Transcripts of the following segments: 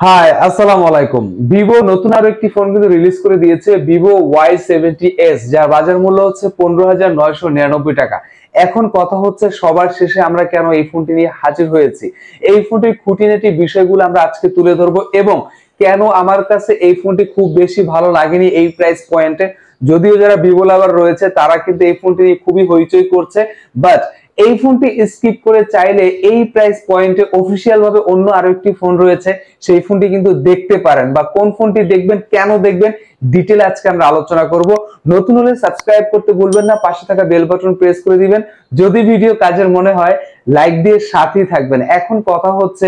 High আসসালামু আলাইকুম। Vivo নতুন আরো একটি ফোন কিন্তু রিলিজ করে দিয়েছে, ভিভো Y17s, যার বাজার মূল্য হচ্ছে 15,999 টাকা। এখন কথা হচ্ছে সবার শেষে আমরা কেন এই ফোনটি নিয়ে হাজির হয়েছি, এই ফোনটির খুঁটিনাটি বিষয়গুলো আমরা আজকে তুলে ধরবো এবং কেন আমার কাছে এই ফোনটি খুব বেশি ভালো লাগেনি এই প্রাইস পয়েন্টে। যদিও যারা ভিভো লাভার রয়েছে তারা কিন্তু এই ফোনটি নিয়ে খুবই হইচই করছে, বাট এই ফোনটি স্কিপ করে চাইলে এই প্রাইস পয়েন্টে অফিসিয়াল ভাবে অন্য আরো একটি ফোন রয়েছে, সেই ফোনটি কিন্তু দেখতে পারেন। বা কোন ফোনটি দেখবেন, কেন দেখবেন, ডিটেইল আজকে আমরা আলোচনা করব। নতুন হলে সাবস্ক্রাইব করতে ভুলবেন না, পাশে থাকা বেল বাটন প্রেস করে দিবেন। যদি ভিডিও কাজের মনে হয় লাইক দিয়ে সাথেই থাকবেন। এখন কথা হচ্ছে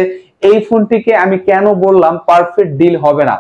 এই ফোনটিকে আমি কেন বললাম পারফেক্ট ডিল হবে না।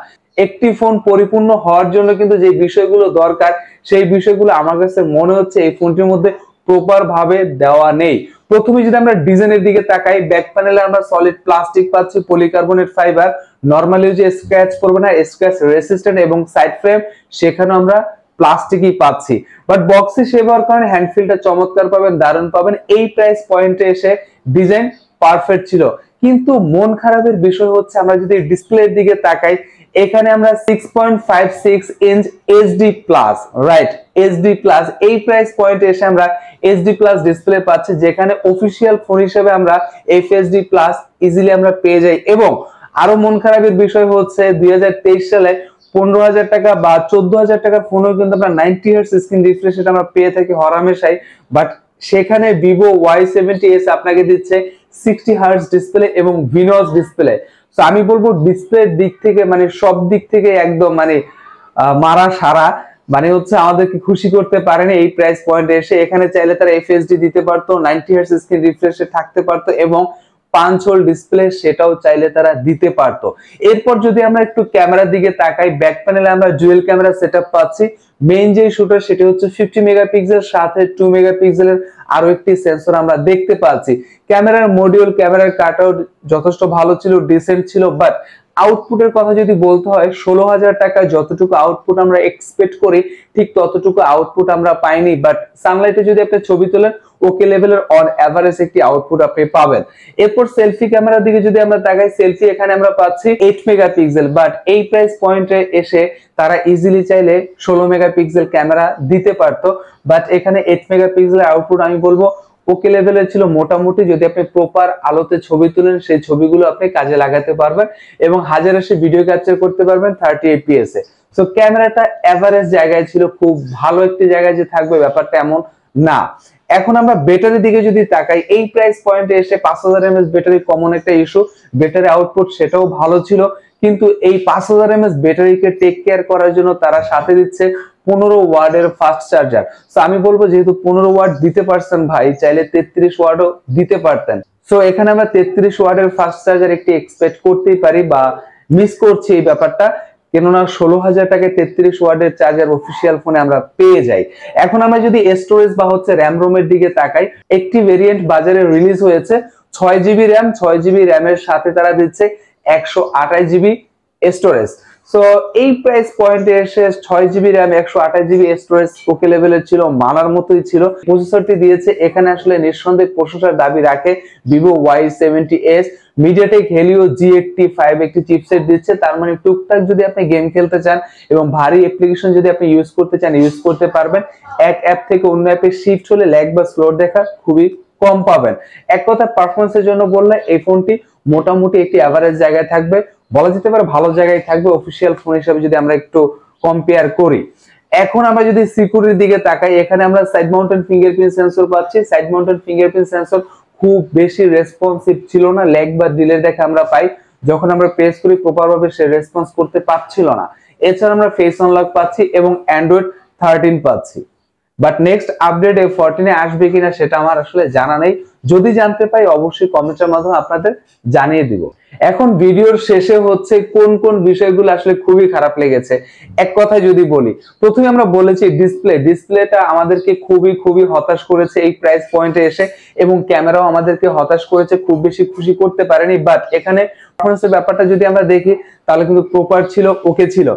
একটি ফোন পরিপূর্ণ হওয়ার জন্য কিন্তু যে বিষয়গুলো দরকার সেই বিষয়গুলো আমার কাছে মনে হচ্ছে এই ফোনটির মধ্যে প্রপার ভাবে দেওয়া নেই। প্রথমে যদি আমরা ডিজাইনের দিকে তাকাই, ব্যাক প্যানেলে আমরা সলিড প্লাস্টিক পাচ্ছি, পলিকার্বনেট ফাইবার, নরমালি যে স্ক্র্যাচ পড়বে না, স্ক্র্যাচ রেসিস্ট্যান্ট, এবং সাইড ফ্রেম সেখানে আমরা প্লাস্টিকই পাচ্ছি। বাট বক্সে সেভার কারণে হ্যান্ডফিলটা চমৎকার পাবেন, দারুণ পাবেন। এই প্রাইস পয়েন্টে এসে ডিজাইন পারফেক্ট ছিল, কিন্তু মন খারাপের বিষয় হচ্ছে আমরা যদি ডিসপ্লের দিকে তাকাই, এখানে আমরা 6.56 inch HD plus, right, HD plus এই প্রাইস পয়েন্টে এসে আমরা এইচডি প্লাস ডিসপ্লে পাচ্ছি, যেখানে অফিসিয়াল ফোন হিসেবে আমরা এফএসডি প্লাস ইজিলি আমরা পেয়ে যাই। এবং আরো মন খারাপের বিষয় হচ্ছে 2023 সালে 15,000 টাকা বা 14,000 টাকার ফোনও কিন্তু আমরা 90 হার্টজ স্ক্রিন রিফ্রেশ রেট আমরা পেয়ে থাকি হরহামেশাই, বাট সেখানে ভিভো Y70s আপনাকে দিচ্ছে 60 হার্টজ ডিসপ্লে এবং ভিনস ডিসপ্লে। তো আমি বলবো ডিসপ্লের দিক থেকে মানে সব দিক থেকে একদম মানে মারা সারা, মানে হচ্ছে আমাদেরকে খুশি করতে পারেনি এই প্রাইস পয়েন্টে এসে। এখানে চাইলে তারা এফএসডি দিতে পারতো, 90 হার্টজ স্ক্রিন রিফ্রেশে থাকতে পারতো এবং 5 হোল ডিসপ্লে সেটাও চাইলে তারা দিতে পারতো। এরপর যদি আমরা একটু ক্যামেরার দিকে তাকাই, ব্যাক প্যানেলে আমরা ডুয়াল ক্যামেরা সেটআপ পাচ্ছি। মেইন যে শুটার সেটা হচ্ছে 50 মেগাপিক্সেল, সাথে 2 মেগাপিক্সেলের আরো একটি সেন্সর আমরা দেখতে পাচ্ছি। ক্যামেরার মডিউল, ক্যামেরার কাটআউট যথেষ্ট ভালো ছিল, ডিসেন্ট ছিল, বাট আউটপুটের কথা যদি বলতে হয় 16,000 টাকায় যতটুকু আউটপুট আমরা এক্সপেক্ট করি ঠিক ততটুকু আউটপুট আমরা পাইনি। বাট সানলাইটে যদি আপনি ছবি তোলেন ওকে লেভেলের অন এভারেজ একটি আউটপুট আপনি পাবেন। এরপর সেলফি ক্যামেরার দিকে যদি আমরা তাকাই, সেলফি এখানে আমরা পাচ্ছি 8 মেগাপিক্সেল, বাট এই প্রাইস পয়েন্টে এসে তারা ইজিলি চাইলে 16 মেগাপিক্সেল ক্যামেরা দিতে পারতো, বাট এখানে 8 মেগাপিক্সেলের আউটপুট আমি বলবো ওকে লেভেলের ছিল। মোটামুটি যদি আপনি প্রপার আলোতে ছবি তুলেন সেই ছবিগুলো আপনি কাজে লাগাতে পারবেন এবং 1080 ভিডিও ক্যাপচার করতে পারবেন 30 fps এ। সো ক্যামেরাটা এভারেজ জায়গায় ছিল, খুব ভালো একটি জায়গায় যে থাকবে ব্যাপারটা এমন না। এখন আমরা ব্যাটারির দিকে যদি তাকাই, এই প্রাইস পয়েন্টে এসে 5000 mAh ব্যাটারি কমন একটা ইস্যু। ব্যাটারি আউটপুট সেটাও ভালো ছিল, কিন্তু এই 5000 mAh ব্যাটারিকে টেক কেয়ার করার জন্য তারা সাথে দিচ্ছে 15 ওয়াটের ফাস্ট চার্জার। সো আমি বলবো যেহেতু 15 ওয়াট দিতে পারছেন ভাই, চাইলে 33 ওয়াটও দিতে পারতেন। সো এখানে আমরা 33 ওয়াটের ফাস্ট চার্জার একটি এক্সপেক্ট করতেই পারি, বা মিস করছি এই ব্যাপারটা, কেননা 16,000 টাকায় 33 ওয়াটের চার্জার অফিসিয়াল ফোনে আমরা পেয়ে যাই। এখন আমরা যদি স্টোরেজ বা হচ্ছে র্যাম রোমের দিকে তাকাই, একটি ভেরিয়েন্ট বাজারে রিলিজ হয়েছে 6GB র্যাম, 6GB র্যামের সাথে তারা দিচ্ছে 128GB স্টোরেজ। সো এই প্রাইস পয়েন্টে এসে 6GB র্যাম 128GB স্টোরেজ ওকে লেভেলের ছিল, মানার মতোই ছিল। প্রসেসরটি দিয়েছে এখানে আসলে নিঃসন্দেহে প্রসেসর দাবি রাখে Vivo Y70s, MediaTek Helio G85 একটি চিপসেট দিচ্ছে। তার মানে টুকটাক যদি আপনি গেম খেলতে চান এবং ভারী অ্যাপ্লিকেশন যদি আপনি ইউজ করতে চান ইউজ করতে পারবেন। এক অ্যাপ থেকে অন্য অ্যাপে শিফট হলে ল্যাগ বা স্লো দেখা খুবই কম পাবেন। এক কথা পারফরমেন্সের জন্য বললে এই ফোনটি মোটামুটি একটি এভারেজ জায়গায় থাকবে, বলা যেতে পারে ভালো জায়গায় থাকবে অফিসিয়াল ফোন হিসেবে যদি আমরা একটু কম্পেয়ার করি। এখন আমরা যদি সিকিউরিটির দিকে তাকাই, এখানে আমরা সাইড মাউন্টেড ফিঙ্গারপ্রিন্ট সেন্সর পাচ্ছি। সাইড মাউন্টেড ফিঙ্গারপ্রিন্ট সেন্সর খুব বেশি রেসপন্সিভ ছিল না, ল্যাগ বা ডিলে দেখা আমরা পাই, যখন আমরা প্রেস করি প্রপার ভাবে সে রেসপন্স করতে পারছিল না। এছাড়া আমরা ফেস আনলক পাচ্ছি এবং অ্যান্ড্রয়েড 13 পাচ্ছি। বাট নেক্সট আপডেট A14 এ আসবে কিনা সেটা আমার আসলে জানা নেই, যদি জানতে পাই অবশ্যই কমেন্টের মাধ্যমে আপনাদের জানিয়ে দিব। এখন ভিডিওর শেষে হচ্ছে কোন কোন বিষয়গুলো আসলে খুবই খারাপ লেগেছে এক কথায় যদি বলি। প্রথমে আমরা বলেছি ডিসপ্লেটা আমাদেরকে খুবই হতাশ করেছে এই প্রাইস পয়েন্টে এসে, এবং ক্যামেরাও আমাদেরকে হতাশ করেছে, খুব বেশি খুশি করতে পারেনি। বাট এখানে পারফরম্যান্সের ব্যাপারটা যদি আমরা দেখি তাহলে কিন্তু প্রপার ছিল, ওকে ছিল।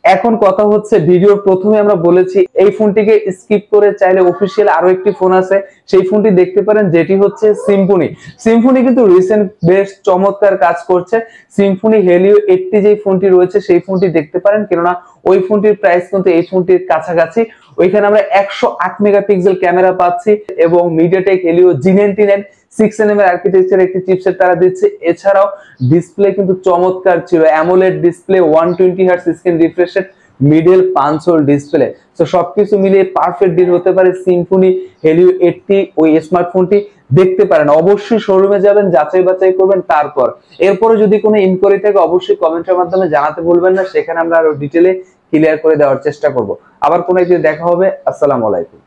এখন কথা হচ্ছে, ভিডিওর প্রথমে আমরা বলেছি এই ফোনটিকে স্কিপ করে চাইলে অফিসিয়াল আরো একটি ফোন আছে, সেই ফোনটি দেখতে পারেন, যেটি হচ্ছে সিম্ফনি। সিম্ফনি কিন্তু রিসেন্ট বেশ চমৎকার কাজ করছে। সিম্ফনি হেলিও 80 যে ফোনটি রয়েছে সেই ফোনটি দেখতে পারেন, কেননা ওই ফোনটির প্রাইস কিন্তু এই ফোনটির কাছাকাছি। ওইখানে আমরা 108 মেগাপিক্সেল ক্যামেরা পাচ্ছি এবং মিডিয়াটেক হেলিও G99 6nm এর আর্কিটেকচার একটি চিপসেট তারা দিচ্ছে। এছাড়াও ডিসপ্লে কিন্তু চমৎকার ছিল, AMOLED display, 120 hertz screen refresh rate, middle punch whole display. তো সবকিছু মিলিয়ে পারফেক্ট ডিল হতে পারে সিম্ফনি হেলিও 80 ওই স্মার্টফোনটি দেখতে পারেন। অবশ্যই শোরুমে যাবেন, যাচাই বাছাই করবেন, তারপর এরপরে যদি কোনো ইনকোয়ারি থাকে অবশ্যই কমেন্টের মাধ্যমে জানাতে ভুলবেন না, সেখানে আমরা আরো ডিটেলে ক্লিয়ার করে দেওয়ার চেষ্টা করব। আবার কোনো একদিন দেখা হবে। আসসালামু আলাইকুম।